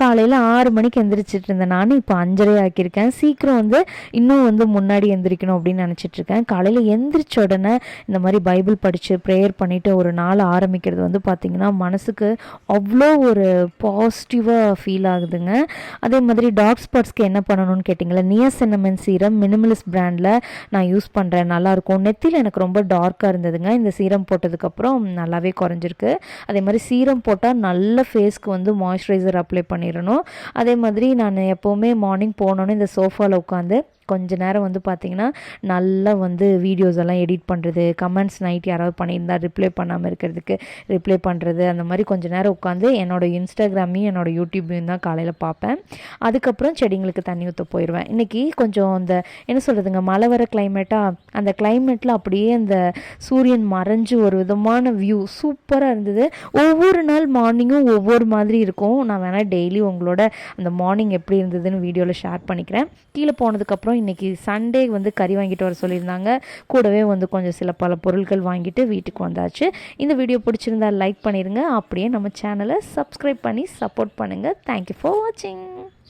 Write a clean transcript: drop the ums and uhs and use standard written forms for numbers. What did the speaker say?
காலையில் 6 மணிக்கு எந்திரிச்சிட்டு இருந்தேன் நான். இப்போ 5:30 ஆக்கியிருக்கேன். சீக்கிரம் வந்து இன்னும் வந்து முன்னாடி எந்திரிக்கணும் அப்படின்னு நினச்சிட்ருக்கேன். காலையில் எந்திரிச்ச உடனே இந்த மாதிரி பைபிள் படித்து ப்ரேயர் பண்ணிவிட்டு ஒரு நாள் ஆரம்பிக்கிறது வந்து பார்த்திங்கன்னா மனசுக்கு அவ்வளோ ஒரு பாசிட்டிவாக ஃபீல் ஆகுதுங்க. அதே மாதிரி டார்க் ஸ்பாட்ஸ்க்கு என்ன பண்ணணும்னு கேட்டிங்களா, நியாசின்னமைன் சீரம் மினிமலிஸ்ட் பிராண்டில் நான் யூஸ் பண்ணுறேன். நல்லாயிருக்கும். நெத்தியில் எனக்கு ரொம்ப டார்க்காக இருந்ததுங்க. இந்த சீரம் போட்டதுக்கப்புறம் நல்லாவே குறைஞ்சிருக்கு. அதே மாதிரி சீரம் போட்டால் நல்ல ஃபேஸ்க்கு வந்து மாய்ஸ்சரைசர் அப்ளை பண்ணிடணும். அதே மாதிரி நான் எப்போவுமே மார்னிங் போனோன்னே இந்த சோஃபாவில் உட்காந்து கொஞ்ச நேரம் வந்து பார்த்திங்கன்னா நல்லா வந்து வீடியோஸ் எல்லாம் எடிட் பண்ணுறது, கமெண்ட்ஸ் நைட் யாராவது பண்ணியிருந்தால் ரிப்ளை பண்ணாமல் இருக்கிறதுக்கு ரிப்ளை பண்ணுறது, அந்த மாதிரி கொஞ்சம் நேரம் உட்காந்து என்னோடய இன்ஸ்டாகிராமையும் என்னோடய யூடியூப்பையும் தான் காலையில் பார்ப்பேன். அதுக்கப்புறம் செடிங்களுக்கு தண்ணி ஊற்ற போயிடுவேன். இன்றைக்கி கொஞ்சம் அந்த என்ன சொல்கிறதுங்க, மழை வர கிளைமேட்டாக, அந்த கிளைமேட்டில் அப்படியே அந்த சூரியன் மறைஞ்சு ஒரு விதமான வியூ சூப்பராக இருந்தது. ஒவ்வொரு நாள் மார்னிங்கும் ஒவ்வொரு மாதிரி இருக்கும். நான் வேணால் டெய்லி உங்களோட அந்த மார்னிங் எப்படி இருந்ததுன்னு வீடியோவில் ஷேர் பண்ணிக்கிறேன். கீழே போனதுக்கப்புறம் இன்றைக்கி சண்டே வந்து கறி வாங்கிட்டு வர சொல்லியிருந்தாங்க. கூடவே வந்து கொஞ்சம் சில பல பொருட்கள் வாங்கிட்டு வீட்டுக்கு வந்தாச்சு. இந்த வீடியோ பிடிச்சிருந்தா லைக் பண்ணிடுங்க. அப்படியே நம்ம சேனலை சப்ஸ்கிரைப் பண்ணி சப்போர்ட் பண்ணுங்கள். தேங்க்யூ ஃபார் வாட்சிங்.